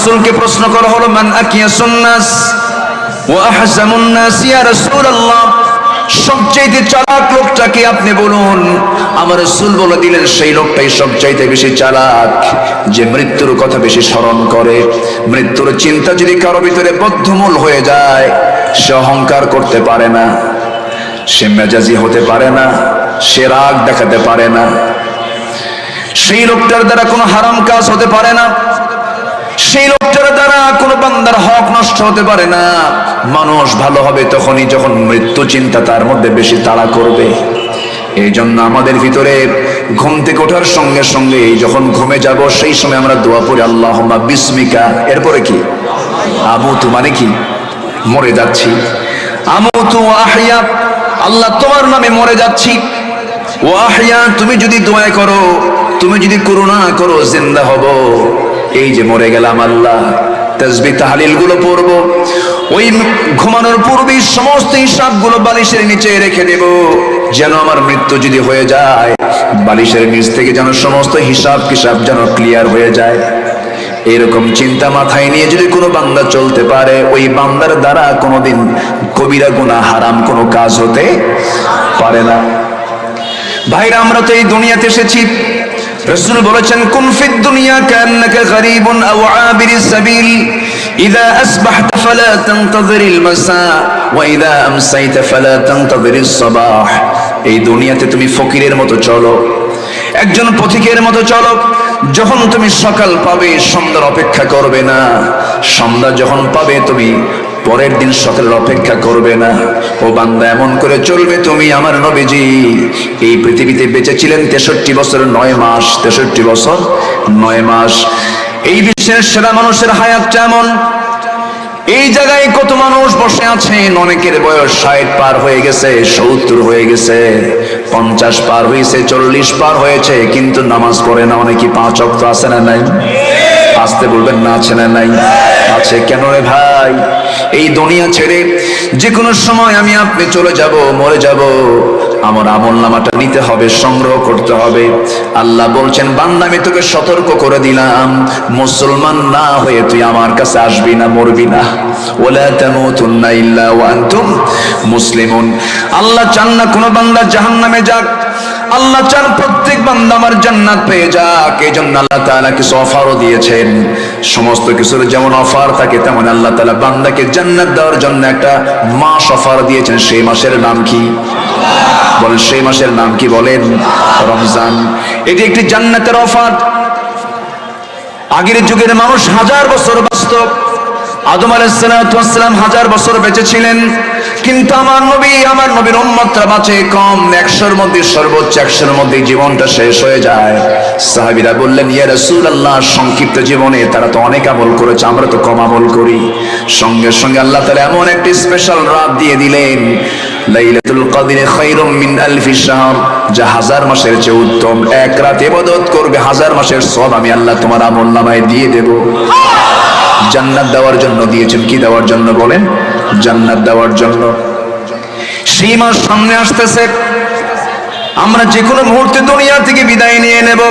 রাসূলকে প্রশ্ন করা হলো, মান আকিয়াসুন নাস ওয়া আহজামুন নাস ইয়া রাসূলুল্লাহ, সবচাইতে চালাক লোকটাকে আপনি বলুন। আমার রাসূল বলে দিলেন, সেই লোকটাই সবচাইতে বেশি চালাক, যে মৃত্যুর কথা বেশি স্মরণ করে। মৃত্যুর চিন্তা যদি কারো ভিতরে বদ্ধমূল হয়ে যায়, সে অহংকার করতে পারে না, সে মেজাজি হতে পারে না, সে রাগ দেখাতে পারে না, সেই লোকটার দ্বারা কোনো হারাম কাজ হতে পারে না, সেই লোকটার দ্বারা কোনো বান্দার হক নষ্ট হতে পারে না। মানুষ ভালো হবে তখনই যখন মৃত্যু চিন্তা তার মধ্যে বেশি তাড়া করবে। এই জন্য আমাদের ভিতরে ঘুম থেকে ওঠার সঙ্গে সঙ্গে যখন ঘুমে যাব, সেই সময় আমরা দোয়া পড়ি, আল্লাহুম্মা বিসমিকা, এরপরে কি? আমুতু মানে কি? মরে যাচ্ছি। আমুতু ওয়া আহইয়া, আল্লাহ তোমার নামে মরে যাচ্ছি। ওয়া আহইয়া, তুমি যদি দোয়া করো, তুমি যদি করুণা করো, জিন্দা হব। এই যে মরে গেলাম আল্লাহ, তাসবিহ তাহলিল গুলো পড়বো, ওই ঘুমানোর পূর্বেই সমস্ত হিসাবগুলো বালিশের নিচে রেখে দেব, যেন আমার মৃত্যু যদি হয়ে যায়, বালিশের নিচ থেকে যেন সমস্ত হিসাব যেন ক্লিয়ার হয়ে যায়। এরকম চিন্তা মাথায় নিয়ে যদি কোনো বান্দা চলতে পারে, ওই বান্দার দ্বারা কোনোদিন কবিরা গুনাহ হারাম কোনো কাজ হতে পারে না। ভাইরা, আমরা তো এই দুনিয়াতে এসেছি, রাসূল বলেছেন, কুন ফিদ দুনিয়া কান্নাকা গরীবুন আও আবিরিস সাবিল, ইযা আসবাহতা ফালা তানতাযিরিল মাসা ওয়া ইযা আমসাইতা ফালা তানতাযিরিস সাবাহ। এই দুনিয়াতে তুমি ফকিরের মতো চলো, একজন পথিকের মতো চলো। যখন তুমি সকাল পাবে, সন্ধ্যার অপেক্ষা করবে না, সন্ধ্যা যখন পাবে তুমি পরের দিন সকালের অপেক্ষা করবে না। ও বান্দা, এমন করে চলবে তুমি। আমার নবীজি এই পৃথিবীতে বেঁচে ছিলেন 63 বছর 9 মাস, 63 বছর 9 মাস। এই বিশ্বের সেরা মানুষের হায়াতটা এমন। এই জায়গায় কত মানুষ বসে আছেন, অনেকের বয়স 60 পার হয়ে গেছে, 70 হয়ে গেছে, 50 পার হয়েছে, 40 পার হয়েছে, কিন্তু নামাজ পড়ে না। অনেকে 5 ওয়াক্ত আছে না নাই? আসতে বলবেন না, আছে না নাই? আছে। কেন রে ভাই? এই দুনিয়া ছেড়ে যে কোনো সময় আমি আপনি চলে যাব, মরে যাব। আমার আমলনামাটা নিতে হবে, সংগ্রহ করতে হবে। আল্লাহ বলছেন, বান্দা আমি তোকে সতর্ক করে দিলাম, মুসলমান না হয়ে তুই আমার কাছে আসবি না, মরবি না। ওয়ালা তামুতুন্না ইল্লা ওয়া আনতুম মুসলিমুন। আল্লাহ চান না কোনো বান্দা জাহান্নামে যাক, আল্লাহ চান প্রত্যেক বান্দা আমার জান্নাত পেয়ে যাক। এই জন্য আল্লাহ তাআলা কিছু অফারও দিয়েছেন। সমস্ত কিছুর যেমন অফার থাকে, তেমন আল্লাহ তাআলা বান্দাকে জান্নাত দেওয়ার জন্য একটা মাস অফার দিয়েছেন। সেই মাসের নাম কি বলেন? সেই মাসের নাম কি বলেন? রমজান। এটি একটি জান্নাতের অফার। আগের যুগের মানুষ 1000 বছর বাঁচত। আদম আলাইহিস সালাম 1000 বছর বেঁচে ছিলেন, কিন্তু আমার নবীর উম্মতরা বাঁচে কম। 100-র মধ্যে সর্বোচ্চ 100-র মধ্যে জীবনটা শেষ হয়ে যায়। সাহাবীরা বললেন, ইয়া রাসূলুল্লাহ, সংক্ষিপ্ত জীবনে তারা তো অনেক আমল করেছে, আমরা তো কম আমল করি। সঙ্গে সঙ্গে আল্লাহ তাআলা এমন একটি স্পেশাল রাত দিয়ে দিলেন, লাইলাতুল কদরে খায়রুম মিন আলফি শাহর, যা 1000 মাসের চেয়ে উত্তম। এক রাত ইবাদত করবে, 1000 মাসের সওয়াব আমি আল্লাহ তোমার আমলনামায় দিয়ে দেব। জান্নাত দেওয়ার জন্য দিয়েছেন। কি দেওয়ার জন্য বলেন? জান্নাত দেওয়ার জন্য। সেই মাস সামনে আসতেছে, আমরা যে কোনো মুহূর্তে দুনিয়া থেকে বিদায় নিয়ে নেব।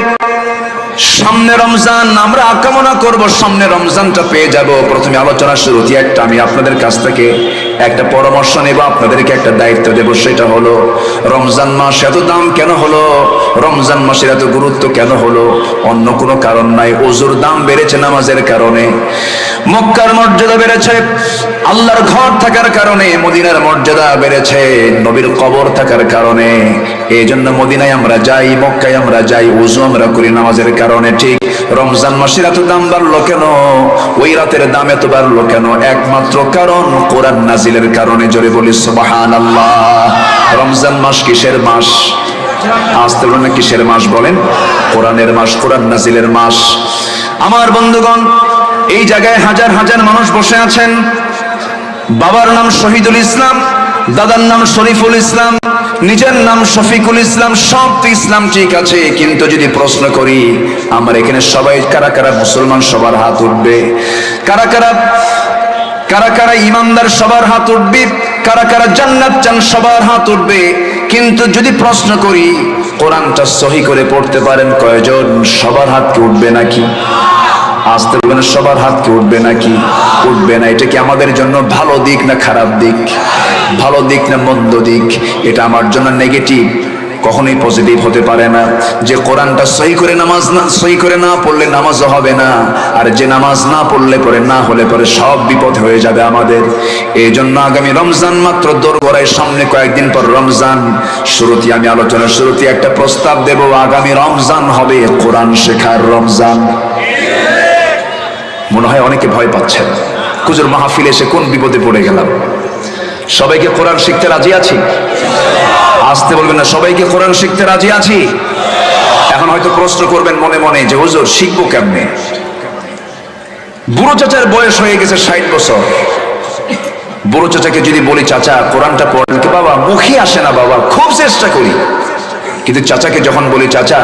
সামনে রমজান, আমরা কামনা করব সামনে রমজানটা পেয়ে যাব। প্রথমে আলোচনা শুরুতে আমি আপনাদের কাছ থেকে একটা পরামর্শ নেব, আপনাদেরকে একটা দায়িত্ব দেব। সেটা হলো, রমজান মাস এত দাম কেন হলো? রমজান মাসের এত গুরুত্ব কেন হলো? অন্য কোনো কারণ নাই। ওযুর দাম বেড়েছে নামাজের কারণে, মক্কার মর্যাদা বেড়েছে আল্লাহর ঘর থাকার কারণে, মদিনার মর্যাদা বেড়েছে নবীর কবর থাকার কারণে। এই জন্য মদিনায় আমরা যাই, মক্কায় আমরা যাই, ওযু আমরা করি নামাজের কারণে। ঠিক রমজান মাসের এত দাম বাড়লো কেন? ওই রাতের দাম এত বাড়লো কেন? একমাত্র কারণ কোরআন নাজিলের কারণে। জোরে বলি সুবহানাল্লাহ। রমজান মাস কিসের মাস? আসতে বলেন না, কিসের মাস বলেন? কোরআনের মাস, কোরআন নাজিলের মাস। আমার বন্ধুগণ, এই জায়গায় হাজার হাজার মানুষ বসে আছেন। বাবার নাম শহীদুল ইসলাম, দাদার নাম শরীফুল ইসলাম, নিজের নাম শফিকুল ইসলাম। সব তো ইসলাম ঠিক আছে, কিন্তু যদি প্রশ্ন করি আমার এখানে সবাই কারা কারা মুসলমান, সবার হাত উঠবে। কারা কারা ইমানদার, সবার হাত উঠবে। কারা কারা জান্নাত চান, সবার হাত উঠবে। কিন্তু যদি প্রশ্ন করি কোরআনটা সহি করে পড়তে পারেন কয়জন, সবার হাত কি উঠবে নাকি? আসতে বলবেন সবার হাত কি উঠবে নাকি? উঠবে না। এটা কি আমাদের জন্য ভালো দিক না খারাপ দিক? ভালো দিক না মন্দ দিক? এটা আমার জন্য নেগেটিভ, কখনোই পজিটিভ হতে পারে না। যে কোরআনটা সহি করে নামাজ না সহি করে না পড়লে নামাজও হবে না, আর যে নামাজ না পড়লে পরে না হলে পরে সব বিপদ হয়ে যাবে আমাদের। এই জন্য আগামী রমজান মাত্র দোরগোড়ায়, সামনে কয়েকদিন পর রমজান। শুরুতে আমি আলোচনার শুরুতে একটা প্রস্তাব দেব, আগামী রমজান হবে কোরআন শেখার রমজান। মনে হয় অনেকে ভয় পাচ্ছেন, হুজুর মাহফিলে এসে কোন বিপদে পড়ে গেলাম। সবাইকে কোরআন শিখতে রাজি আছি? আসতে বলবেন না, সবাইকে কোরআন শিখতে রাজি আছি? এখন হয়তো প্রশ্ন করবেন মনে মনে যে হুজুর শিখবো কেমনে? বুড়ো চাচার বয়স হয়ে গেছে 60 বছর। বুড়ো চাচাকে যদি বলি চাচা কোরআনটা পড়েন, কি বাবা মুখে আসে না বাবা, খুব চেষ্টা করি। কিন্তু চাচাকে যখন বলি চাচা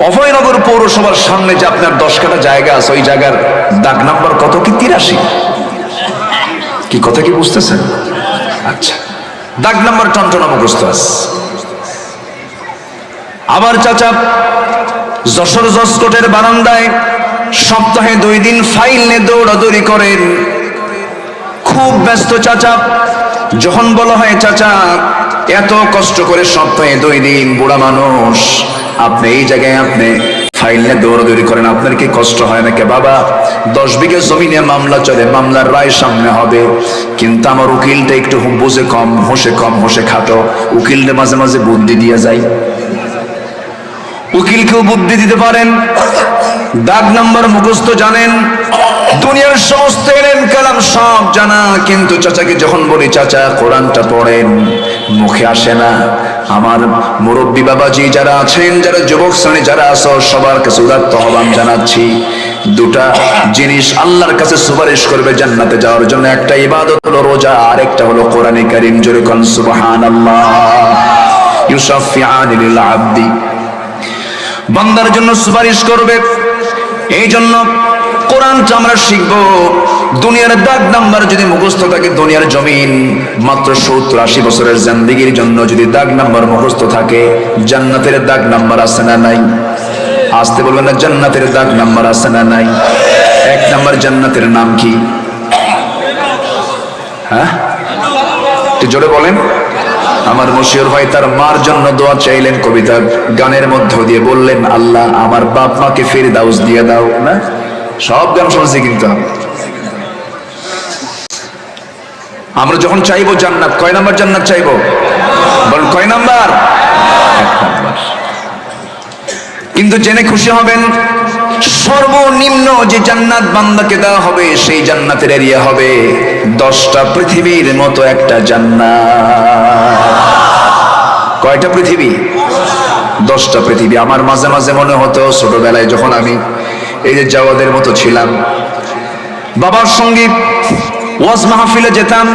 অভয়নগর পৌরসভার সামনে যে আপনার 10 কাঠা জায়গা আছে, ওই জায়গার দাগ নাম্বার কত? কি 83? কি কথা কি বুঝতেছেন? আচ্ছা, দাগ নাম্বার টনটনা মুখস্থ আছে। আবার চাচা যশোর জসকোটের বারান্দায় সপ্তাহে 2 দিন ফাইল নিয়ে দৌড়াদৌড়ি করেন, খুব ব্যস্ত চাচা। যখন বলা হয় চাচা এত কষ্ট করে সপ্তাহে 2 দিন, বুড়া মানুষ আপনি এই জায়গায় আপনি ফাইল নিয়ে দৌড়াদৌড়ি করেন, আপনার কি কষ্ট হয় না? কে বাবা 10 বিঘা জমিনে মামলা চলে, মামলার রায় সামনে হবে, কিন্তু আমার উকিলটা একটু বুঝে কম, হোসে খাটো। উকিলটা মাঝে মাঝে বুদ্ধি দিয়ে যায়। উকিলকেও বুদ্ধি দিতে পারেন, দাগ নাম্বার মুখস্থ জানেন, দুনিয়ার সমস্ত এলেম কালাম সব জানা। কিন্তু চাচাকে যখন বলি চাচা কোরআনটা পড়েন, মুখে আসে না। আমার মুরব্বী বাবাজি যারা আছেন, যারা যুবক শ্রেণী যারা আছো, সবার কাছে উদাত্ত আহ্বান জানাচ্ছি, 2টা জিনিস আল্লাহর কাছে সুপারিশ করবে জান্নাতে যাওয়ার জন্য। একটা ইবাদত হলো রোজা, আর একটা হলো কোরআনে কারীম। জোরে কোন সুবহানাল্লাহ। ইউশাফিআনি লিল আবদি, বান্দার জন্য সুপারিশ করবে। এই জন্য কোরআনটা আমরা শিখবো। দুনিয়ার দাগ নাম্বার যদি মুখস্থ থাকে, দুনিয়ার জমিন মাত্র 70-80 বছরের জিন্দেগির জন্য যদি দাগ নাম্বার মুখস্থ থাকে, জান্নাতের দাগ নাম্বার আছে না নাই? আসতে বলবেন না, জান্নাতের দাগ নাম্বার আছে না নাই? 1 নাম্বার জান্নাতের নাম কি? হ্যাঁ, একটু জোরে বলেন। আমার মশিউর ভাই তার মার জন্য দোয়া চাইলেন, কবিতা গানের মধ্য দিয়ে বললেন, আল্লাহ আমার বাপ মাকে ফিরদাউস দিয়ে দাও। না, সব গান শুনছি, কিন্তু আমরা যখন চাইবো জান্নাত, কয় নাম্বার জান্নাত চাইবো? বলেন কয় নাম্বার? 1 নাম্বার। কিন্তু জেনে খুশি হবেন, সর্বনিম্ন যে জান্নাত বান্দাকে দেওয়া হবে, সেই জান্নাতের এরিয়া হবে 10টা পৃথিবীর মতো একটা জান্নাত। কয়টা পৃথিবী? 10টা পৃথিবী। আমার মাঝে মাঝে মনে হতো ছোটবেলায় যখন আমি এই যে জাওয়াদের মতো ছিলাম, বাবার সঙ্গে ওয়াজ মাহফিলে যেতাম,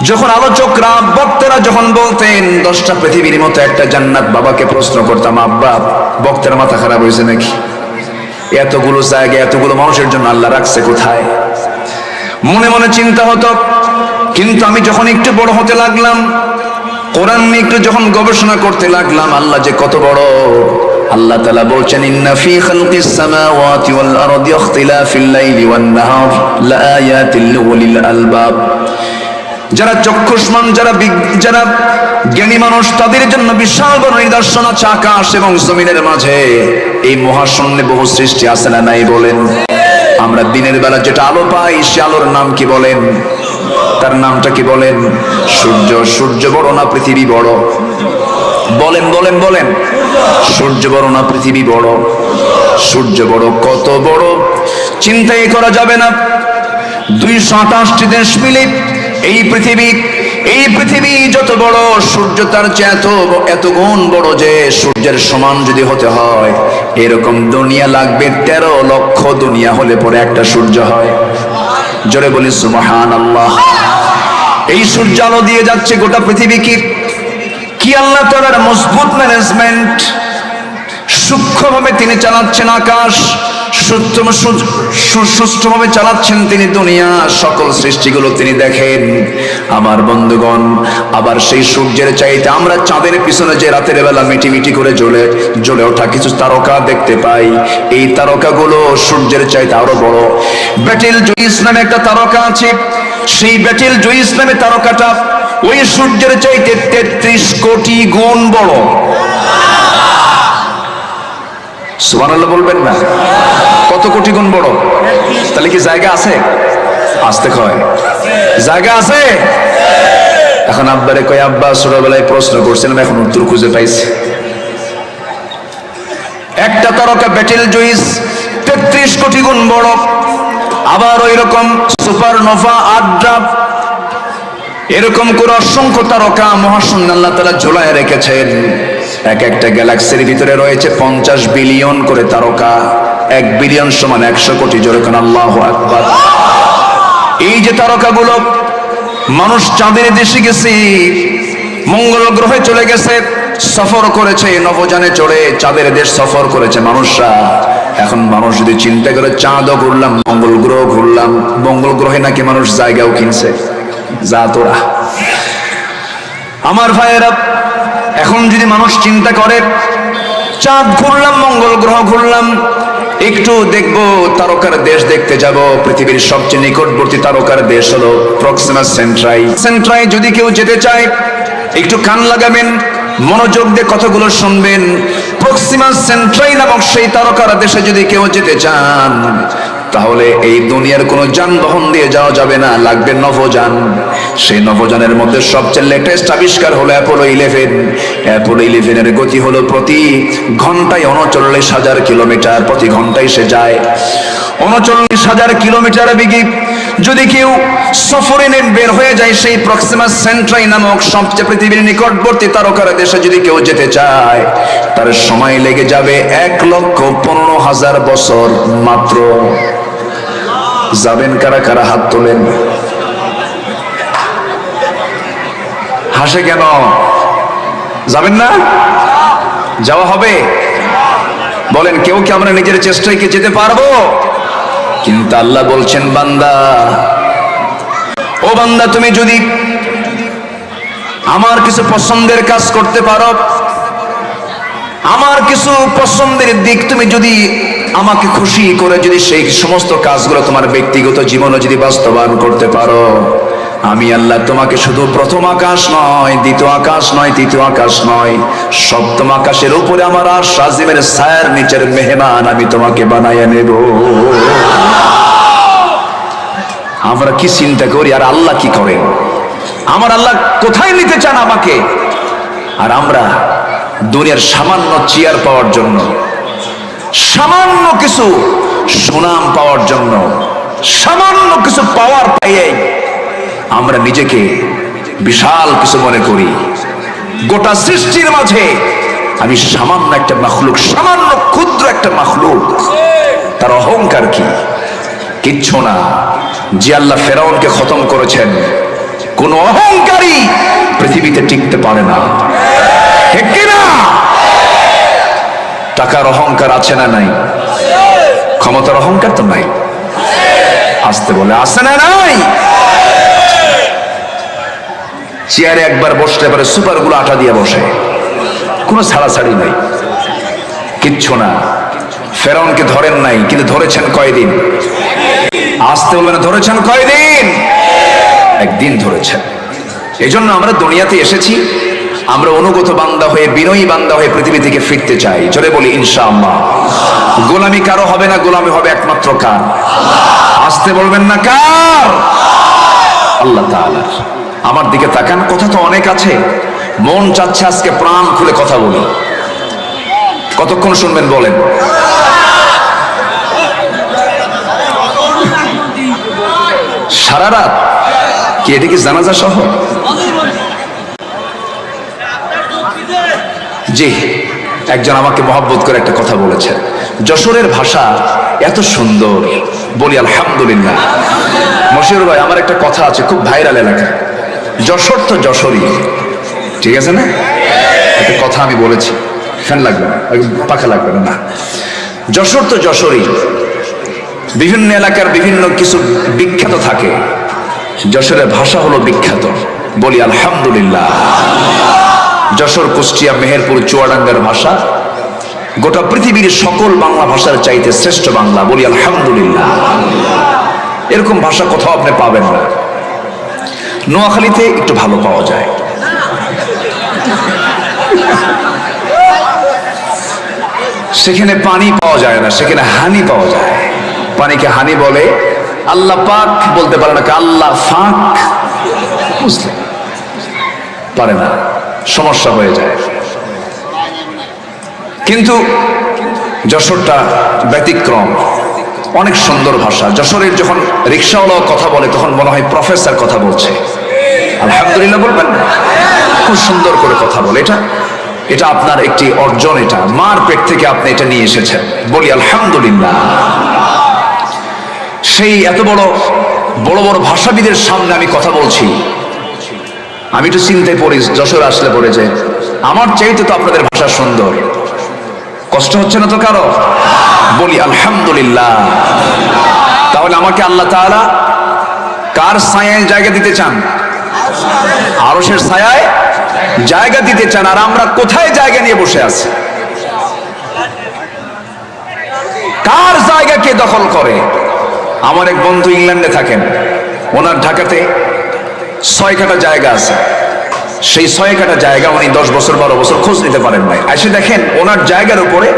যখন আলোচকরা বক্তারা যখন বলতেন 10টা পৃথিবীর মতো একটা জান্নাত, বাবাকে প্রশ্ন করতাম, আব্বা বক্তার মাথা খারাপ হয়েছে নাকি? এতগুলো জায়গা এতগুলো মানুষের জন্য আল্লাহ রাখছে কোথায়? মনে মনে চিন্তা হতো। কিন্তু আমি যখন একটু বড় হতে লাগলাম, কোরআন নিয়ে একটু যখন গবেষণা করতে লাগলাম, আল্লাহ যে কত বড়। আল্লাহ তাআলা বলছেন, ইন্না ফি খালকিস সামাওয়াতি ওয়াল আরদি ইখতিলাফিল লাইলি ওয়ান নাহার লাআয়াতিল লিউলিল আলবাব। যারা চক্ষুষ্মান, যারা জ্ঞানী মানুষ, তাদের জন্য বিশাল বড় নিদর্শন আছে আকাশ এবং জমিনের মাঝে। এই মহাশূন্যে বহু সৃষ্টি আছে না নাই বলেন? আমরা দিনের বেলা যেটা আলো পাই, সে আলোর নাম কি বলেন? তার নামটা কি বলেন? সূর্য। সূর্য বড় না পৃথিবী বড়? বলেন বলেন বলেন। সূর্য বড় না পৃথিবী বড়? সূর্য বড়। কত বড় চিন্তাই করা যাবে না। 228টি দেশ মিলে এই পৃথিবী যত বড়, সূর্য তার চেয়ে এত গুণ বড়, যে সূর্যের সমান যদি হতে হয়, এরকম দুনিয়া লাগবে 13 লক্ষ দুনিয়া হলে পরে একটা সূর্য হয়। জোরে বলি সুবহানাল্লাহ। এই সূর্য আলো দিয়ে যাচ্ছে গোটা পৃথিবী। কি আল্লাহ তাআলার মজবুত ম্যানেজমেন্ট, সূক্ষ্মভাবে তিনি চালাচ্ছেন আকাশ, সুষ্ঠুভাবে চালাচ্ছেন তিনি দুনিয়া, সকল সৃষ্টিগুলো তিনি দেখেন। আমার বন্ধুগণ, আবার সেই সূর্যের চাইতে আমরা চাঁদের পিছনে যে রাতের বেলা মিটিমিটি করে জ্বলে ওঠা কিছু তারকা দেখতে পাই, এই তারকাগুলো সূর্যের চাইতে আরো বড়। ব্যাটেল জুইস নামে একটা তারকা আছে, সেই ব্যাটেল জুইস নামে তারকাটা ওই সূর্যের চাইতে 33 কোটি গুণ বড়। সুবহানাল্লাহ বলবেন না? কত কোটি গুণ বড়? তাহলে কি জায়গা আছে? আসতে কয় জায়গা আছে? এখন আব্বারে কয়, আব্বা ছোটবেলায় প্রশ্ন করছিলাম, এখন উত্তর খুঁজে পাইছি। একটা তারকা ব্যাটেল জুইস 33 কোটি গুণ বড়। আবার ওই রকম সুপারনোভা, আড্রাপ, এরকম করে অসংখ্য তারকা মহাশূন্য আল্লাহ তাআলা ঝোলায় রেখেছেন। এক একটা গ্যালাক্সির ভিতরে রয়েছে 50 বিলিয়ন করে তারকা। 1 বিলিয়ন সমান 100 কোটি। জোরে কোন আল্লাহু আকবার। এই যে তারকাগুলো, মানুষ চাঁদের দেশে গেছে, মঙ্গল গ্রহে চলে গেছে, সফর করেছে, নভোযানে চড়ে চাঁদের দেশ সফর করেছে মানুষরা। এখন মানুষ যদি চিন্তা করে, চাঁদও ঘুরলাম, মঙ্গল গ্রহ ঘুরলাম, মঙ্গল গ্রহে নাকি মানুষ জায়গাও কিনছে। যা তোরা আমার ভাইয়েরা, এখন যদি মানুষ চিন্তা করে, চাঁদ ঘুরলাম, মঙ্গল গ্রহ ঘুরলাম, একটু দেখবো তারকার দেশ দেখতে যাব। পৃথিবীর সবচেয়ে নিকটবর্তী তারকার দেশ হলো প্রক্সিমা সেন্ট্রাই। সেন্ট্রাই যদি কেউ যেতে চায়, একটু কান লাগাবেন, মনোযোগ দিয়ে কথাগুলো শুনবেন। প্রক্সিমা সেন্ট্রাই নামক সেই তারকার দেশে যদি কেউ যেতে চান, তাহলে এই দুনিয়ার কোনো যানবাহন দিয়ে যাওয়া যাবে না, লাগবে নভোযান। সেই নভোযানের মধ্যে সবচেয়ে লেটেস্ট আবিষ্কার হলো অ্যাপোলো 11। অ্যাপোলো 11 এর গতি হলো প্রতি ঘন্টায় 39,000 কিলোমিটার। প্রতি ঘন্টায় সে যায় 39,000 কিলোমিটার বেগে। যদি কেউ সফরে বের হয়ে যায় সেই প্রক্সিমা সেন্ট্রাই নামক সবচেয়ে পৃথিবীর নিকটবর্তী তারকার দেশে যদি কেউ যেতে চায়, তার সময় লেগে যাবে 1,15,000 বছর মাত্র। যাবেন কারা কারা? হাত তোলেন। হাসে কেন? যাবেন না? যাওয়া হবে? বলেন, কেউ কি আমরা নিজের চেষ্টায় কি যেতে পারবো? কিন্তু আল্লাহ বলছেন, বান্দা, ও বান্দা, তুমি যদি আমার কিছু পছন্দের কাজ করতে পারো, আমার কিছু পছন্দের দিক তুমি যদি আমাকে খুশি করে যদি সেই সমস্ত কাজগুলো তোমার ব্যক্তিগত জীবনে যদি বাস্তবায়ন করতে পারো, আমি আল্লাহ তোমাকে শুধু প্রথম আকাশ নয়, দ্বিতীয় আকাশ নয়, তৃতীয় আকাশ নয়, সপ্তম আকাশের উপরে আমার আরশ আজিমের ছায়ার নিচের মেহমান আমি তোমাকে বানাইয়া নেব। আমরা কি চিন্তা করি আর আল্লাহ কি করেন? আমার আল্লাহ কোথায় নিতে চান আমাকে? আর আমরা দুনিয়ার সামান্য চেয়ার পাওয়ার জন্য, সামান্য কিছু সুনাম পাওয়ার জন্য, সামান্য কিছু পাওয়ার পাইয়ে আমরা নিজেকে বিশাল কিছু মনে করি। গোটা সৃষ্টির মাঝে আমি সামান্য একটা মাখলুক, সামান্য ক্ষুদ্র একটা মাখলুক। তার অহংকার কি? কিচ্ছু না। যে আল্লাহ ফেরাউনকে খতম করেছেন, কোন অহংকারী পৃথিবীতে টিকতে পারে না। ঠিক কিনা? টাকার অহংকার আছে না নাই? ক্ষমতার অহংকার তো নাই। আসতে বলে, আছে না নাই? চেয়ারে একবার বসলে পরে সুপার গুলো আটা দিয়ে বসে, কোনো ছাড়াছাড়ি নাই, কিচ্ছু না। ফেরাউনকে ধরেন নাই, কিন্তু ধরেছেন কয়দিন? আসতে বলবে না, ধরেছেন কয়দিন? একদিন ধরেছেন। এই জন্য আমরা দুনিয়াতে এসেছি, আমরা অনুগত বান্দা হয়ে, বিনয়ী বান্দা হয়ে পৃথিবী থেকে ফিরতে চাই। জোরে বলি ইনশাআল্লাহ। গোলামি কারো হবে না, গোলামি হবে একমাত্র কার? আসতে বলবেন না, কার? আল্লাহ তাআলার। আমার দিকে তাকান, কথা তো অনেক আছে, মন চাচ্ছে আজকে প্রাণ খুলে কথা বলি। কতক্ষণ শুনবেন বলেন? সারা রাত? কি এটা কি জানাজা সহ? জি, একজন আমাকে মহব্বত করে একটা কথা বলেছেন, যশোরের ভাষা এত সুন্দর। বলি আলহামদুলিল্লাহ। মশিউর ভাই, আমার একটা কথা আছে, খুব ভাইরাল এলাকা। যশোর তো যশোরই, ঠিক আছে না? একটা কথা আমি বলেছি, ফ্যান লাগবে না, পাখা লাগবে না। যশোর তো যশোরই, বিভিন্ন এলাকার বিভিন্ন কিছু বিখ্যাত থাকে, যশোরের ভাষা হলো বিখ্যাত। বলি আলহামদুলিল্লাহ। যশোর, কুষ্টিয়া, মেহেরপুর, চুয়াডাঙ্গার ভাষা গোটা পৃথিবীর সকল বাংলা ভাষার চাইতে শ্রেষ্ঠ বাংলা। বলি আলহামদুলিল্লাহ। এরকম ভাষা কোথাও আপনি পাবেন না। নোয়াখালীতে একটু ভালো পাওয়া যায়। সেখানে পানি পাওয়া যায় না, সেখানে হানি পাওয়া যায়। পানিকে হানি বলে। আল্লাহ পাক বলতে পারে না, আল্লাহ ফাক বুঝলে পারে না, সমস্যা হয়ে যায়। কিন্তু যশোরটা ব্যতিক্রম, অনেক সুন্দর ভাষা। যশোরের যখন রিক্সাওয়ালা কথা বলে তখন মনে হয় প্রফেসর কথা বলছে। আলহামদুলিল্লাহ বলবেন, খুব সুন্দর করে কথা বলে। এটা আপনার একটি অর্জন, এটা মার পেট থেকে আপনি এটা নিয়ে এসেছেন। বলি আলহামদুলিল্লাহ। সেই এত বড় বড় ভাষাবিদের সামনে আমি কথা বলছি, আমি তো চিন্তায় পড়ি যশোর আসলে পড়ে যে আমার চাইতে তো আপনাদের ভাষা সুন্দর। কষ্ট হচ্ছে না তো কারো? বলি আলহামদুলিল্লাহ। তাহলে আমাকে আল্লাহ তাআলা কার ছায়ায় জায়গা দিতে চান? আরশের ছায়ায় জায়গা দিতে চান। আর আমরা কোথায় জায়গা নিয়ে বসে আছি? কার জায়গা কে দখল করে? আমার এক বন্ধু ইংল্যান্ডে থাকেন, ওনার ঢাকাতে 6 কাঠা জায়গা আছে। সেই 6 কাঠা জায়গা উনি 10 বছর 12 বছর খোঁজ নিতে পারেন নাই। এসে দেখেন ওনার জায়গার উপরে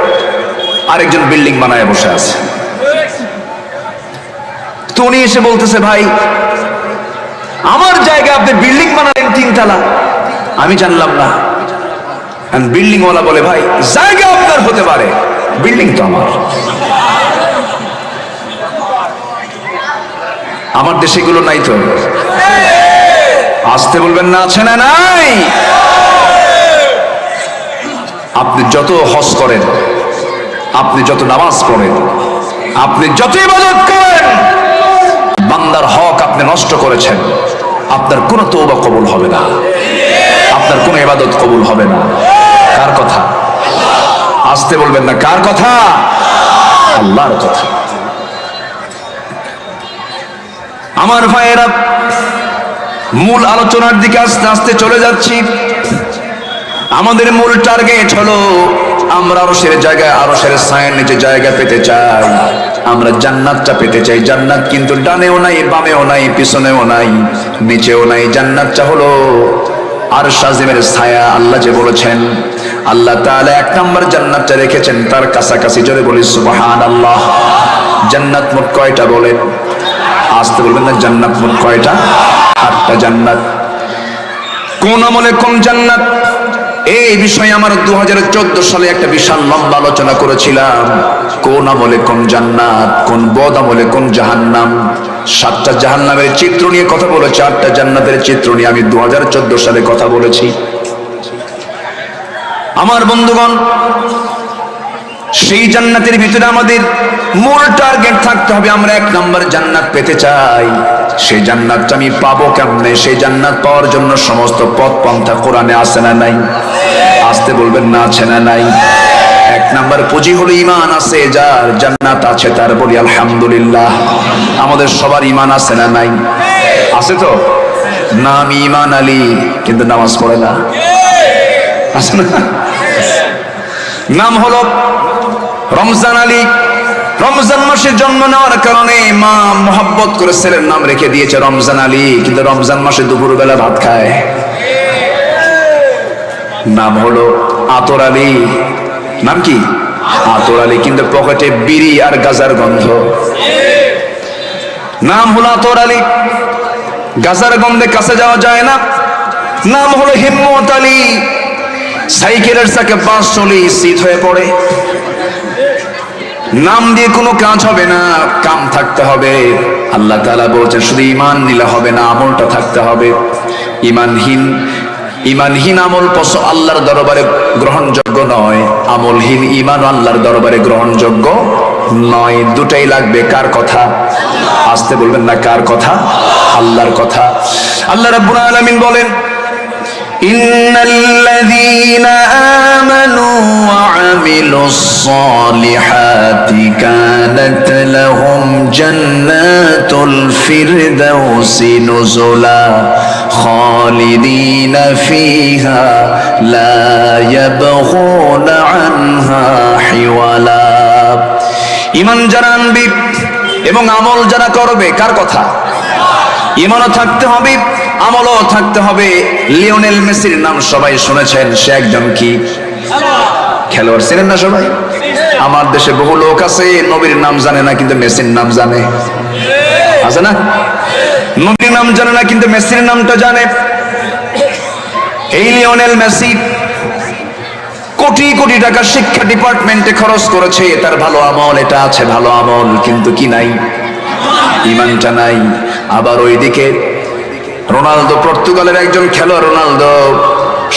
আরেকজন বিল্ডিং বানায় বসে আছে। তো উনি এসে বলতেছে, ভাই আমার জায়গা আপনি বিল্ডিং বানালেন 3 তলা, আমি জানলাম না। বিল্ডিং ওয়ালা বলে, ভাই জায়গা আপনার হতে পারে, বিল্ডিং তো আমার। আমার দেশে এগুলো নাই তো? আসতে বলবেন না, আছে না নাই? আপনি যত হজ করেন, আপনি যত নামাজ পড়েন, আপনি যত ইবাদত করেন, বান্দার হক আপনি নষ্ট করেছেন, আপনার কোনো তওবা কবুল হবে না, আপনার কোনো ইবাদত কবুল হবে না। কার কথা? আসতে বলবেন না, কার কথা? আল্লাহর কথা। আমার ভাইয়েরা, মূল আলোচনার দিকে আস্তে আস্তে চলে যাচ্ছি। আমাদের মূল টার্গেট হলো আমরা আরশের জায়গায়, আরশের ছায়ার নিচে জায়গা পেতে চাই। আমরা জান্নাতটা পেতে চাই। জান্নাত কিন্তু ডানেও নাই, বামেও নাই, পিছনেও নাই, নিচেও নাই। জান্নাতটা হলো আরশ আজিমের ছায়া। আল্লাহ যে বলেছেন, আল্লাহ তাআলা 1 নম্বর জান্নাতটা রেখেছেন তার কাছাকাছি। জোরে বলি সুবহানাল্লাহ। জান্নাত মোট কয়টা বলেন? আসতে বলবেন না, জান্নাত মোট কয়টা? 8টা জান্নাত। কোন আমলে কোন জান্নাত, এই বিষয়ে আমার 2014 সালে একটা বিশাল লম্বা আলোচনা করেছিলাম। কোন আমলে কোন জান্নাত, কোন বদ আমলে কোন জাহান্নাম। 7টা জাহান্নামের চিত্র নিয়ে কথা বলেছি, 8টা জান্নাতের চিত্র নিয়ে আমি 2014 সালে কথা বলেছি। আমার বন্ধুগণ, সেই জান্নাতের ভিতরে আমাদের মূল টার্গেট থাকতে হবে। আমরা 1 নম্বর জান্নাত পেতে চাই। সেই জান্নাতটা আমি পাবো কেমনে? সেই জান্নাত পাওয়ার জন্য সমস্ত পথ পন্থা কোরআনে আছে না নাই? আসতে বলবেন না, আছে না নাই? 1 নম্বর পুঁজি হলো ঈমান আছে যার, জান্নাত আছে তার। বলি আলহামদুলিল্লাহ। আমাদের সবার ঈমান আছে না নাই? আছে তো? নাম ঈমান আলী, কিন্তু নামাজ পড়ে না, আছে না? নাম হলো রমজান আলী। রমজান মাসে জন্ম নেওয়ার কারণে মা মোহাব্বত করে ছেলের নাম রেখে দিয়েছে রমজান আলী, কিন্তু রমজান মাসে দুপুরবেলা ভাত খায়। নাম হলো আতর আলী। নাম কি? আতর আলী, কিন্তু পকেটে বিড়ি আর গাজার গন্ধ। নাম হলো আতর আলী, গাজার গন্ধে কাছে যাওয়া যায় না। নাম হলো হিম্মত আলী, সাইকেলের চাকে বাস চলে শীত হয়ে পড়ে। নাম দিয়ে কোনো কাজ হবে না, কাম থাকতে হবে। আল্লাহ তাআলা বলছেন শুধু ঈমান নিলে হবে না, আমলটা থাকতে হবে। ঈমানহীন আমল আল্লাহর দরবারে গ্রহণযোগ্য নয়। আমলহীন ঈমান আল্লাহর দরবারে গ্রহণযোগ্য নয়। দুটাই লাগবে। কার কথা? আসতে বলবেন না, কার কথা? আল্লাহর কথা। আল্লাহ রাব্বুল আলামিন বলেন, ইন্নাল্লাযীনা আমানু ওয়া আমিলুস সালিহাতি কানাত লাহুম জান্নাতুল ফিরদাউসি নুজুলা খালিদিনা ফিহা লা ইয়াবগুনা আনহা হিওয়ালা। ঈমান যারা আনবে এবং আমল যারা করবে, কার কথা? ঈমানও থাকতে হবে, আমলও থাকতে হবে। লিওনেল মেসির নাম সবাই শুনেছেন, সে একজন কি খেলোয়াড়, ছিলেন না সবাই? আমার দেশে বহু লোক আছে নবীর নাম জানে না কিন্তু মেসির নাম জানে, আছে না? নবীর নাম জানে না কিন্তু মেসির নামটা জানে। এই লিওনেল মেসি কোটি কোটি টাকা শিক্ষা ডিপার্টমেন্টে খরচ করেছে, তার ভালো আমল এটা আছে, ভালো আমল, কিন্তু কি নাই? ঈমানটা নাই। আবার ওইদিকে রোনালদো, পর্তুগালের একজন খেলোয়াড় রোনালদো,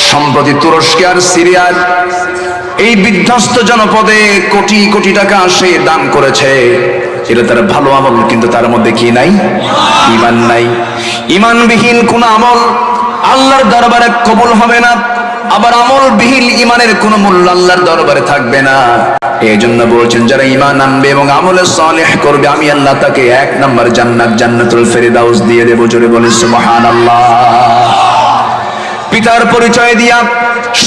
সম্প্রতি তুরস্কে আর সিরিয়ার এই বিধ্বস্ত জনপদে কোটি কোটি টাকা সে দান করেছে, এটা তার ভালো আমল, কিন্তু তার মধ্যে কি নাই? ঈমান নাই। ঈমানবিহীন কোন আমল আল্লাহর দরবারে কবুল হবে না, আবার আমলবিহীন ঈমানের কোনো মূল্য আল্লাহর দরবারে থাকবে না। এই জন্য বলছেন যারা ঈমান আনবে এবং আমলে সালেহ করবে, আমি আল্লাহ তাকে 1 নম্বর জান্নাত, জান্নাতুল ফেরদাউস দিয়ে দেব। জোরে বলে সুবহানাল্লাহ। পিতার পরিচয় দিয়া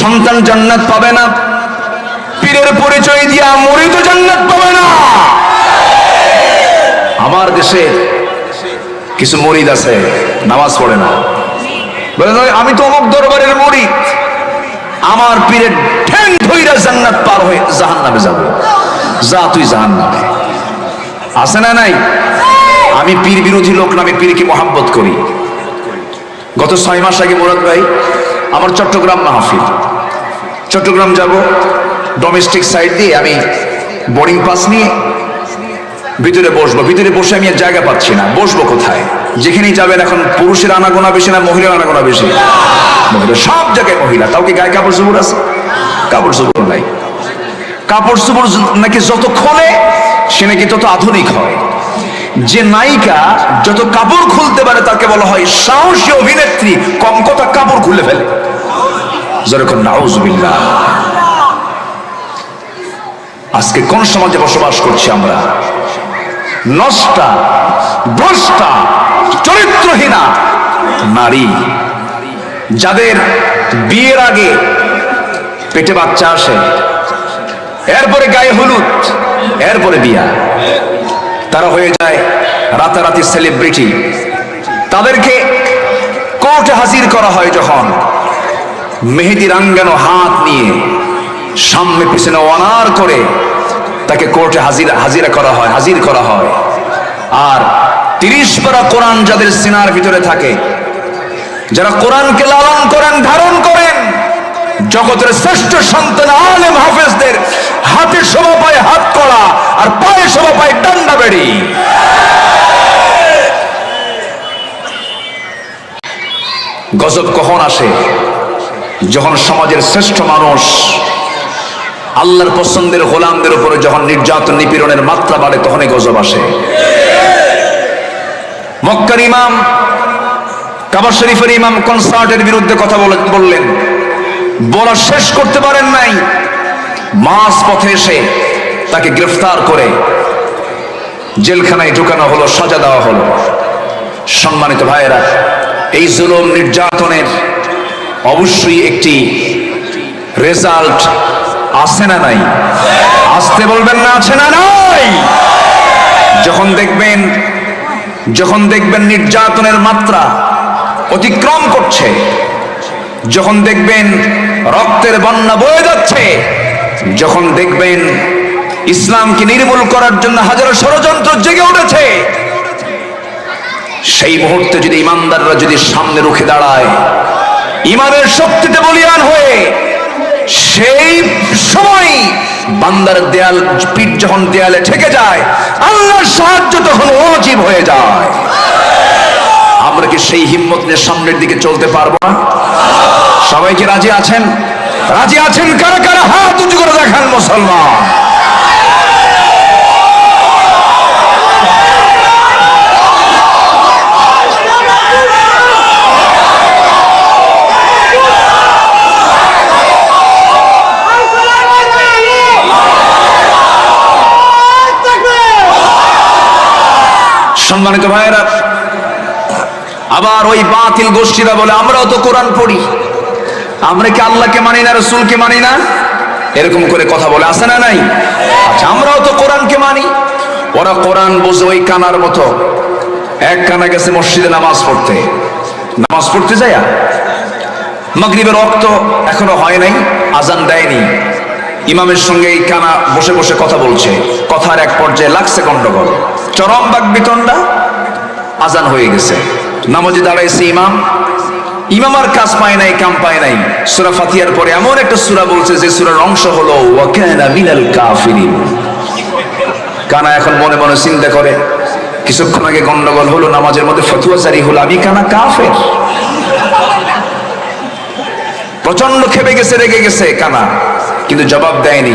সন্তান জান্নাত পাবে না, পীরের পরিচয় দিয়া মুরিদ জান্নাত পাবে না। আমার দেশে কিছু মুরিদ আছে নামাজ পড়ে না, বলে আমি তো অমুক দরবারের মুরিদ, আমার পীরের ঠ্যাং ধইরা জান্নাত পার হয়ে জাহান্নামে যাব। যা তুই জাহান্নামে। আছে না নাই? আমি পীর বিরোধী লোক না, আমি পীরকে মহাব্বত করি। গত 6 মাস আগে মুরাদ ভাই আমার চট্টগ্রাম মাহফিল, চট্টগ্রাম যাব, ডোমেস্টিক সাইড দিয়ে আমি বোর্ডিং পাস নিয়ে ভিতরে বসবো। ভিতরে বসে আমি আর জায়গা পাচ্ছি না, বসবো কোথায়? যেখানেই যাবেন এখন পুরুষের আনাগোনা বেশি না মহিলার আনাগোনা বেশি? মহিলা, সব জায়গায় মহিলা। তাও কি গায়ে কাপড় চোপড় আছে? কাপড় চোপড় নাই। কাপড় চোপড় নাকি যত খোলে সে নাকি তত আধুনিক হয়। যে নায়িকা যত কাপড় খুলতে পারে তাকে বলা হয় সাহসী অভিনেত্রী, কম কথা কাপড় খুলে ফেলে। যেরকম নাউজুবিল্লাহ। আজকে কোন সমাজে বসবাস করছি আমরা? নষ্টা, ভ্রষ্টা, চরিত্রহীনা নারী, যাদের বিয়ের আগে পেটে বাচ্চা আসে, এরপরে গায়ে হলুদ, এরপরে বিয়া, তারা হয়ে যায় রাতারাতি সেলিব্রিটি। তাদেরকে কোর্টে হাজির করা হয় যখন, মেহেদি রাঙ্গানো হাত নিয়ে সামনে পিছনে অনার করে তাকে কোর্টে হাজির করা হয়। আর 30 পারা কোরআন যাদের সিনার ভিতরে থাকে, যারা কোরআনকে লালন করেন, ধারণ করেন, জগতের শ্রেষ্ঠ সন্তান আলেম হাফেজদের হাতে শোভা পায় হাত কড়া, আর পায়ে শোভা পায় ডান্ডা বেড়ি। গজব কখন আসে? যখন সমাজের শ্রেষ্ঠ মানুষ আল্লাহর পছন্দের গোলামদের উপরে যখন নির্যাতন নিপীড়নের মাত্রা বাড়ে, তখনই গজব আসে। মক্কার ইমাম, কাবা শরীফের ইমাম কনসার্টের বিরুদ্ধে কথা বললেন, বলা শেষ করতে পারেন নাই, মাঝ পথে এসে তাকে গ্রেফতার করে জেলখানায় ঢুকানো হলো, সাজা দেওয়া হলো। সম্মানিত ভাইয়েরা, এই জুলুম নির্যাতনের অবশ্যই একটি রেজাল্ট আছে না নাই? আসতে বলবেন না, আছে না নাই? যখন দেখবেন নির্যাতনের মাত্রা অতিক্রম করছে, যখন দেখবেন রক্তের বন্যা বয়ে যাচ্ছে, যখন দেখবেন ইসলামকে নির্মূল করার জন্য হাজারো ষড়যন্ত্র জেগে উঠেছে, সেই মুহূর্তে যদি ইমানদাররা যদি সামনে রুখে দাঁড়ায়, ইমানের শক্তিতে বলিয়ান হয়ে, সেই সময় বান্দার দেয়াল পিঠ যখন দেয়ালে ঠেকে যায়, আল্লাহর সাহায্য তখন ওয়াজিব হয়ে যায়। আমরা কি সেই হিম্মত নিয়ে সামনের দিকে চলতে পারবো না? সবাই কি রাজি আছেন? রাজি আছেন? কারা কারা হাত উঁচু করে দেখান মুসলমান। সম্মানিত ভাইয়েরা, আবার ওই বাতিল গোষ্ঠীরা বলে আমরাও তো কোরআন পড়ি, আমরা কি আল্লাহকে মানি না, রাসূলকে মানি না, এরকম করে কথা বলে, আছে না নাই? আচ্ছা, আমরাও তো কোরআনকে মানি। ওরা কোরআন বোঝে ওই কানার মতো। এক কানা গেছে মসজিদে নামাজ পড়তে যায়, মাগরিবের ওয়াক্ত এখনো হয় নাই, আজান দেয়নি, ইমামের সঙ্গে এই কানা বসে বসে কথা বলছে। কথার এক পর্যায়ে লাগছে গন্ডগোল, চরম বাকবিতণ্ডা, আজান হয়ে গেছে, নামাজে দাঁড়াইছে ইমাম আর কাজ পায় নাই, কাম পায় নাই। সূরা ফাতিহার পরে এমন একটা সূরা বলছে যে সূরার অংশ হলো ওয়া কানা মিনাল কাফিরিন। কানা এখন মনে মনে চিন্তা করে, কিছুক্ষণ আগে গন্ডগোল হলো, নামাজের মধ্যে ফতোয়া জারি হলো, আমি কানা কাফের। প্রচন্ড খেপে গেছে, রেগে গেছে কানা, কিন্তু জবাব দেয়নি,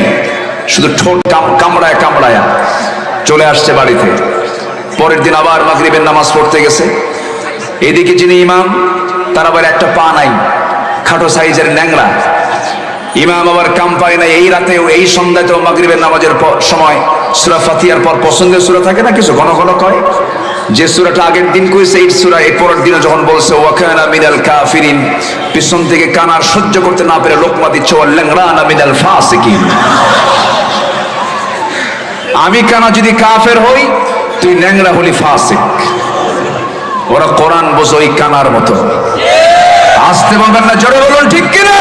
শুধু ঠোঁট কামড়ায়া চলে আসছে বাড়িতে। পরের দিন আবার মাগরিবের নামাজ পড়তে গেছে। এদিকে যিনি ইমাম, তার আবার একটা পা নাই, খাটো সাইজের ন্যাংরা। ইমাম আবার কাম পায় না, এই রাতেও এই সন্ধ্যাতেও মাগরিবের নামাজের সময় সূরা ফাতিহার পর পছন্দের সূরা থাকে না কিছু, ঘন ঘন কয়, যে সূরাটা আগের দিন কইছে এই সূরা এই পরের দিনে যখন বলছে ওয়া কানা মিনাল কাফিরিন, পিছন থেকে কানার সহ্য করতে না পেরে লোকমা দিচ্ছে ওয়া লাংরানা মিনাল ফাসিকিন। আমি কানা যদি কাফের হই, তুই ন্যাংরা হলি ফাসিক। ওরা কোরআন বোঝে ওই কানার মতো। আসতে বলবেন না, জোরে বলুন ঠিক কিনা?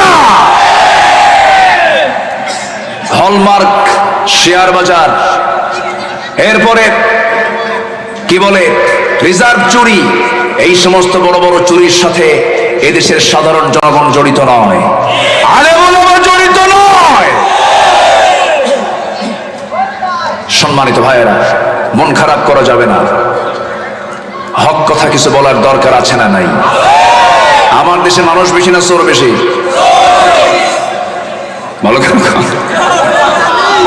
হলমার্ক, শেয়ার বাজার, এরপরে কি বলে রিজার্ভ চুরি, এই সমস্ত বড় বড় চুরির সাথে এদেশের সাধারণ জনগণ জড়িত নয়, আলেম ওলামা জড়িত নয়। সম্মানিত ভাইয়েরা, মন খারাপ করা যাবে না, হক কথা কিছু বলার দরকার আছে না নাই? আমার দেশে মানুষ বেশি না চোর বেশি? বলো কেন?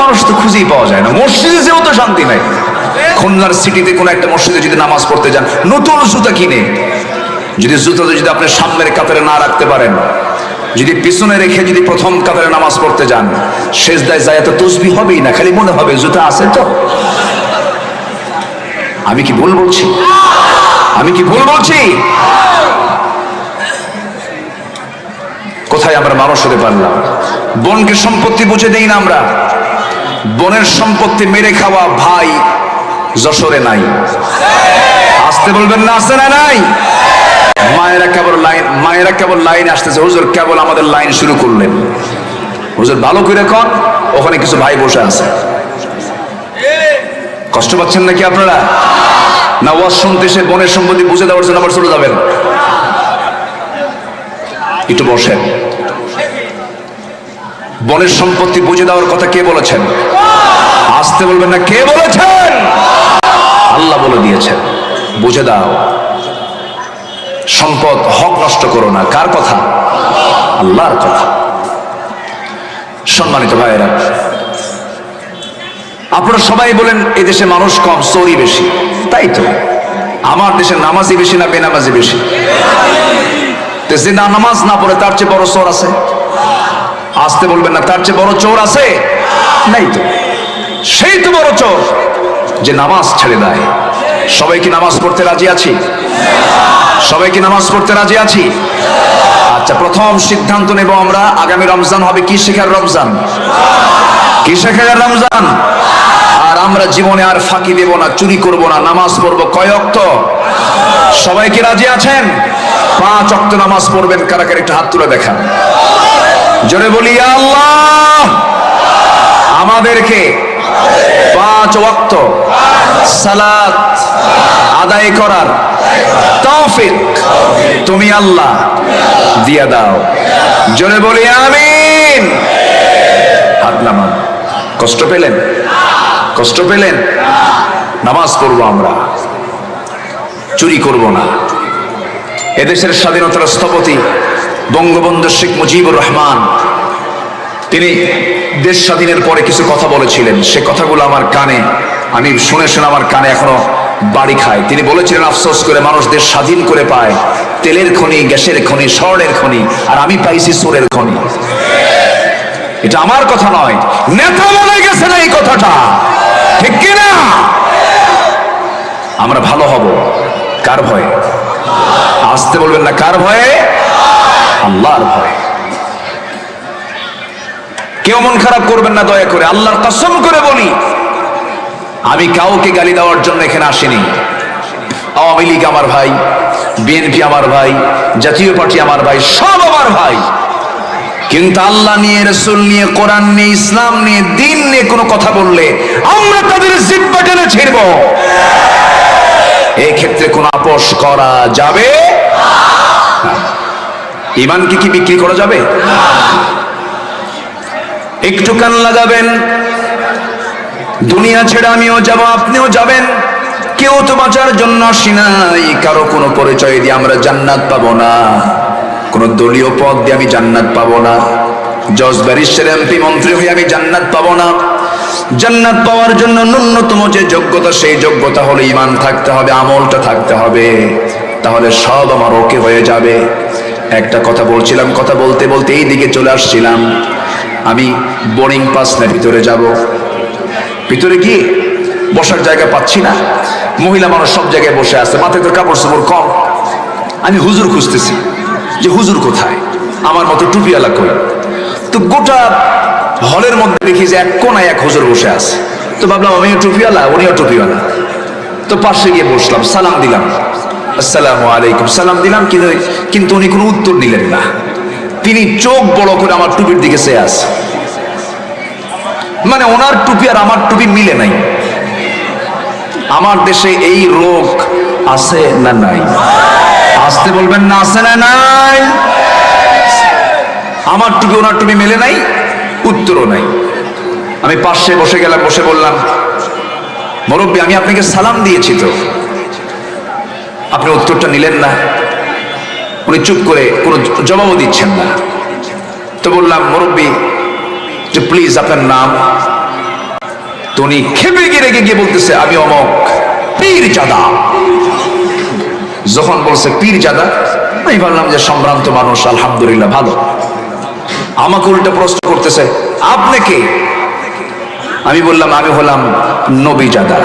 মানুষ তো খুঁজেই পাওয়া যায় না, মসজিদে যেও তো শান্তি নাই। খুলনার সিটিতে কোন একটা মসজিদে যদি নামাজ পড়তে যান, নতুন জুতা কিনে, যদি জুতাতে যদি আপনি সামনের কাতারে না রাখতে পারেন, যদি পিছনে রেখে যদি প্রথম কাতারে নামাজ পড়তে যান, সেজদায় যায় তো তসবিহ হবেই না, খালি মনে হবে জুতা আছে তো। আমি কি ভুল বলছি? কোথায় আমরা মানুষ হতে পারলাম? বোনকে সম্পত্তি বুঝে দেই না আমরা। বোনের সম্পত্তি মেরে খাওয়া ভাই যশোরে নাই, আসতে বলবেন না, আছে না নাই? মায়েরা কেবল লাইন আসতেছে, হুজুর কেবল আমাদের লাইন শুরু করলেন। হুজুর ভালো করে কন, ওখানে কিছু ভাই বসে আছে, কষ্ট পাচ্ছেন নাকি আপনারা? না ওয়াজ শুনতে এসে বোনের সম্পত্তি বুঝে দেওয়ার জন্য আবার চলে যাবেন? একটু বসেন। বোনের সম্পত্তি বুঝে দেওয়ার কথা কে বলেছেন? আসতে বলবেন না, কে বলেছেন? আল্লাহ বলে দিয়েছেন, বুঝে দাও, সম্পদ হক নষ্ট করো না। কার কথা? আল্লাহর কথা। সম্মানিত ভাইয়েরা, আপনারা সবাই বলেন এদেশে মানুষ কম, চোরই বেশি, তাই তো? আমার দেশে নামাজি বেশি না বেনামাজি বেশি? যে নামাজ না পড়ে তার চেয়ে বড় চোর আছে? আসতে বলবেন না, তার চেয়ে বড় চোর আছে? নাই তো। সেই তো বড় চোর যে নামাজ ছেড়ে দেয়। সবাই কি নামাজ পড়তে রাজি আছি? সবাই কি নামাজ পড়তে রাজি আছি? আচ্ছা, প্রথম সিদ্ধান্ত নেব আমরা, আগামী রমজান হবে কি শেখার রমজান? কি শেখার রমজান? আর আমরা জীবনে আর ফাঁকি দেব না, চুরি করব না, নামাজ পড়বো। কয় ওয়াক্ত? সবাই কি রাজি আছেন? 5 ওয়াক্ত নামাজ পড়বেন। কারা কারা একটা হাত তুলে দেখান, জোরে বলি আল্লাহ আমাদেরকে 5 ওয়াক্ত সালাত আদায় করার তৌফিক তুমি আল্লাহ দিয়া দাও। জোরে বলি আমিন। হাত নামান। কষ্ট পেলেন? কষ্ট পেলেন? নামাজ পড়বো আমরা, চুরি করব না। এদেশের স্বাধীনতার স্থপতি বঙ্গবন্ধু শেখ মুজিবুর রহমান, তিনি দেশ স্বাধীনের পরে কিছু কথা বলেছিলেন। সে কথাগুলো আমার কানে, আমি শুনে আমার কানে এখনো বাড়ি খায়। তিনি বলেছিলেন, আফসোস করে মানুষ দেশ স্বাধীন করে পায় তেলের খনি, গ্যাসের খনি, স্বর্ণের খনি, আর আমি পাইছি চোরের খনি। এটা আমার কথা নয়, নেতা বলে গেছেন এই কথাটা, ঠিক কিনা? আমরা ভালো হব কার ভয়ে? আসতে বলবেন না, কার ভয়ে? আল্লাহর ভয়ে। কেউ মন খারাপ করবেন না দয়া করে, আল্লাহর কসম করে বলি, আমি কাউকে গালি দেওয়ার জন্য এখানে আসিনি। আওয়ামী লীগ আমার ভাই, বিএনপি আমার ভাই, জাতীয় পার্টি আমার ভাই, সব আমার ভাই। কিন্তু আল্লাহ নিয়ে, রাসূল নিয়ে, কোরআন নিয়ে, ইসলাম নিয়ে, দ্বীন নিয়ে কোনো কথা বললে আমরা তাদের জিহ্বা টেনে ছিঁড়ব। এই ক্ষেত্রে কোনো আপোষ করা যাবে না। ঈমানকে কি বিক্রি করা যাবে? একটু কান লাগাবেন, দুনিয়া ছেড়ে আমিও যাব, আপনিও যাবেন। কেউ তো বাঁচার জন্য আসি নাই। কারো কোনো পরিচয় দিয়ে আমরা জান্নাত পাবো না, কোন দলীয় পদ দিয়ে আমি জান্নাত পাবো না, জজ ব্যারিস্টার এমপি মন্ত্রী হয়ে আমি জান্নাত পাবো না। জান্নাত পাওয়ার জন্য ন্যূনতম যে যোগ্যতা, সেই যোগ্যতা হলো ঈমান থাকতে হবে, আমলটা থাকতে হবে, তাহলে সব আমার ওকে হয়ে যাবে। একটা কথা বলছিলাম, কথা বলতে বলতে এই দিকে চলে আসছিলাম। আমি বোর্ডিং পাস না ভিতরে যাব, ভিতরে গিয়ে বসার জায়গা পাচ্ছি না। মহিলা মানুষ সব জায়গায় বসে আছে, মাথায় তোর কাপড় চোপড় কম। আমি হুজুর খুঁজতেছি যে হুজুর কোথায়, আমার মতো টুপিওয়ালা কই। তো গোটা হলের মধ্যে দেখি যে এক কোনায় এক হুজুর বসে আছে। তো ভাবলাম আমিও টুপিওয়ালা, উনিও টুপিওয়ালা। তো পাশে গিয়ে বসলাম, সালাম দিলাম, আসসালামু আলাইকুম, সালাম দিলাম। কিন্তু উনি কোনো উত্তর দিলেন না। তিনি চোখ বড় করে আমার টুপির দিকে চেয়ে আছে। মানে ওনার টুপি আর আমার টুপি মিলে নাই। আমার দেশে এই রোগ আছে না নাই? আসতে বলবেন না, আছে না নাই? আমার টুপি ওনার টুপি মেলে নাই, উত্তরও নাই। আমি পাশে বসে গেলাম, বসে বললাম, মুরব্বী আমি আপনাকে সালাম দিয়েছি, তো আপনি উত্তরটা নিলেন না। উনি চুপ করে কোনো জবাবও দিচ্ছেন না। তো বললাম, মুরব্বী যে প্লিজ আপনার নাম? তো উনি খেপে গিয়ে রেগে গিয়ে বলতেছে, আমি অমক পীরজাদা। যখন বলছে পীরজাদা, আমি ভাবলাম যে সম্ভ্রান্ত মানুষ, আলহামদুলিল্লাহ ভালো। আমাকে উল্টা প্রশ্ন করতেছে, আপনি কে? আমি বললাম, আমি হলাম নবীজাদা।